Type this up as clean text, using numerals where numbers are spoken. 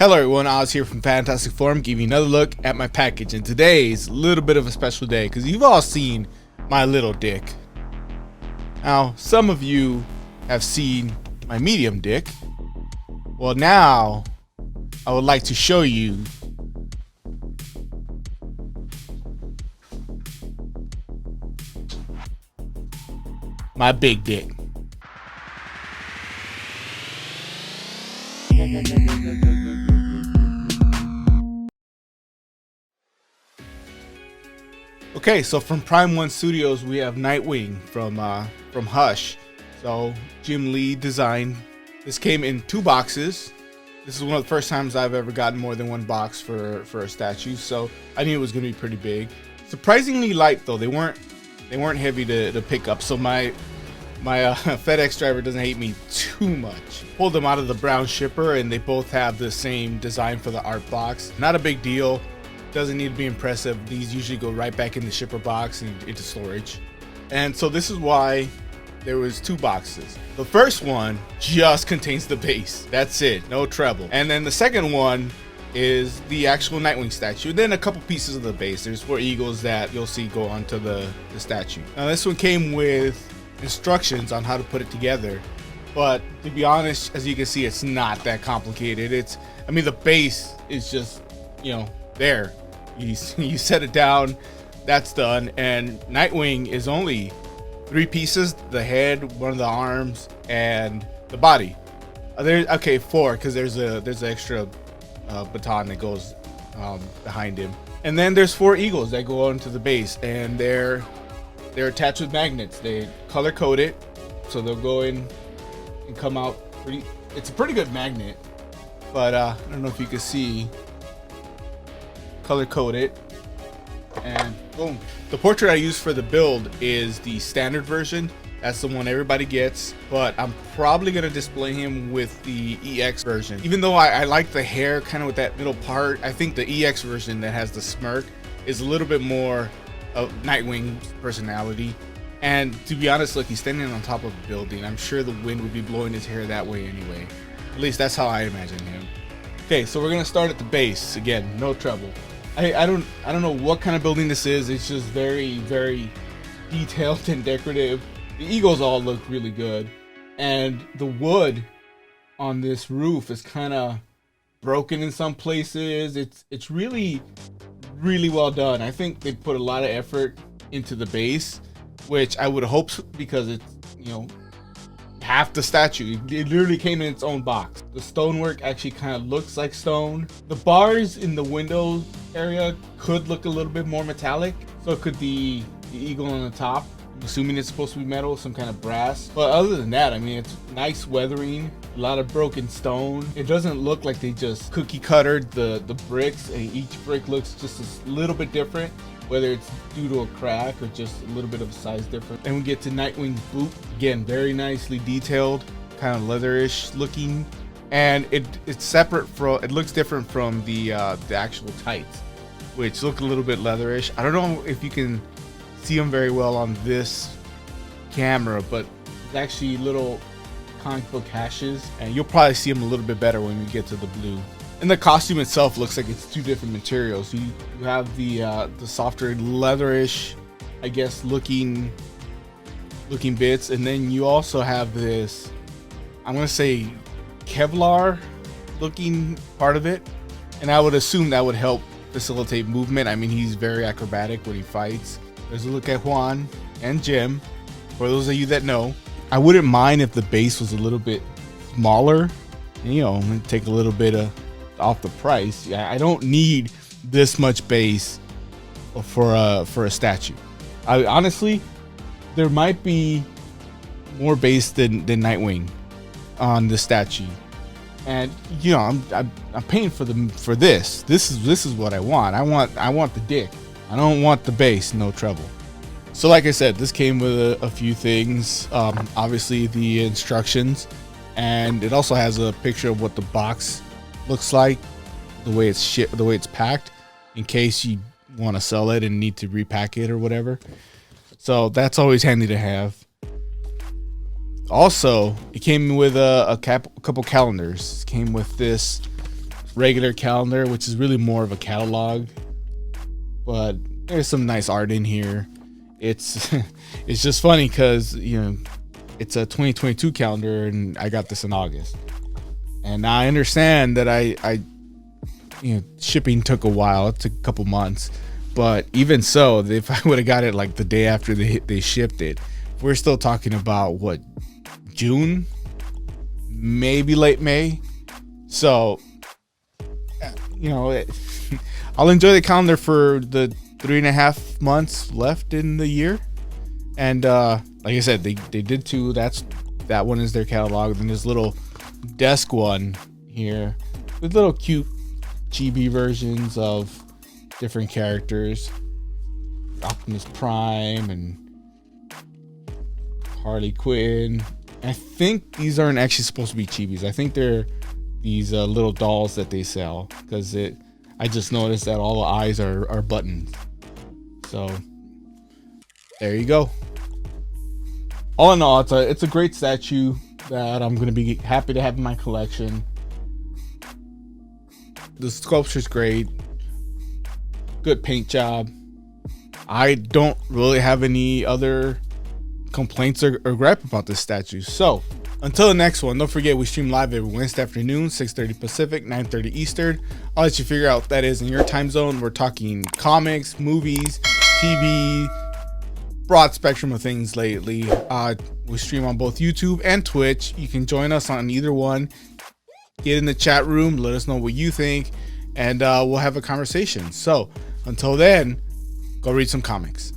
Hello everyone, Oz here from Fantastic Forum, giving you another look at my package. And today's a little bit of a special day because you've all seen my little dick. Now, some of you have seen my medium dick. Well, now I would like to show you my big dick. Okay, so from Prime One Studios, we have Nightwing from Hush. So Jim Lee designed. This came in 2 boxes. This is one of the first times I've ever gotten more than 1 box for a statue. So I knew it was gonna be pretty big. Surprisingly light though. They weren't heavy to pick up. So my FedEx driver doesn't hate me too much. Pulled them out of the brown shipper, and they both have the same design for the art box. Not a big deal. Doesn't need to be impressive. These usually go right back in the shipper box and into storage. And so this is why there was 2 boxes. The first one just contains the base. That's it, no treble. And then the second one is the actual Nightwing statue. And then a couple pieces of the base. There's 4 eagles that you'll see go onto the statue. Now this one came with instructions on how to put it together. But to be honest, as you can see, it's not that complicated. I mean, the base is just, there. You set it down, that's done. And Nightwing is only 3 pieces: the head, one of the arms, and the body. Okay, 4, because there's an extra baton that goes behind him. And then there's 4 eagles that go onto the base, and they're attached with magnets. They color code it, so they'll go in and come out pretty. It's a pretty good magnet, but I don't know if you can see. Color code it, and boom. The portrait I use for the build is the standard version. That's the one everybody gets, but I'm probably gonna display him with the EX version. Even though I like the hair kind of with that middle part, I think the EX version that has the smirk is a little bit more of Nightwing's personality. And to be honest, look, he's standing on top of a building. I'm sure the wind would be blowing his hair that way anyway. At least that's how I imagine him. Okay, so we're gonna start at the base again, no trouble. I don't know what kind of building this is. It's just very, very detailed and decorative. The eagles all look really good, and the wood on this roof is kind of broken in some places. It's really, really well done. I think they put a lot of effort into the base, which I would hope, because it's half the statue. It literally came in its own box. The stonework actually kind of looks like stone. The bars in the window area could look a little bit more metallic. So could the eagle on the top. I'm assuming it's supposed to be metal, some kind of brass. But other than that, I mean, it's nice weathering, a lot of broken stone. It doesn't look like they just cookie cuttered the bricks, and each brick looks just a little bit different, whether it's due to a crack or just a little bit of a size difference. And we get to Nightwing's boot. Again, very nicely detailed, kind of leatherish looking. And it's separate from, it looks different from the actual tights, which look a little bit leatherish. I don't know if you can see them very well on this camera, but it's actually little comic book hashes, and you'll probably see them a little bit better when we get to the blue. And the costume itself looks like it's 2 different materials. You have the softer leatherish, I guess, looking bits, and then you also have this, I'm gonna say, Kevlar looking part of it, and I would assume that would help facilitate movement. I mean, he's very acrobatic when he fights. There's a look at Juan and Jim. For those of you that know, I wouldn't mind if the base was a little bit smaller, and take a little bit off the price. I don't need this much base for a statue. Honestly, there might be more base than Nightwing on the statue, and I'm paying for this. This is what I want. I want the dick. I don't want the base, no trouble. So like I said, this came with a few things. Obviously the instructions, and it also has a picture of what the box looks like, the way it's packed, in case you want to sell it and need to repack it or whatever. So that's always handy to have. Also, it came with a couple calendars. It came with this regular calendar, which is really more of a catalog, but there's some nice art in here. It's it's just funny because, you know, it's a 2022 calendar and I got this in August, and I understand that I you know, shipping took a while. It took a couple months, but even so, if I would have got it like the day after they shipped it, we're still talking about what, June, maybe late May. So, you know, I'll enjoy the calendar for the 3.5 months left in the year. And like I said, they did two. That one is their catalog. Then there's a little desk one here with little cute chibi versions of different characters, Optimus Prime and Harley Quinn. I think these aren't actually supposed to be chibis. I think they're these little dolls that they sell, because I just noticed that all the eyes are buttons. So there you go. All in all, it's a great statue that I'm gonna be happy to have in my collection. The sculpture's great, good paint job. I don't really have any other complaints or gripe about this statue. So until the next one, don't forget we stream live every Wednesday afternoon, 6:30 Pacific, 9:30 Eastern. I'll let you figure out what that is in your time zone. We're talking comics, movies, TV, broad spectrum of things lately. We stream on both YouTube and Twitch. You can join us on either one. Get in the chat room, let us know what you think, and we'll have a conversation. So until then, go read some comics.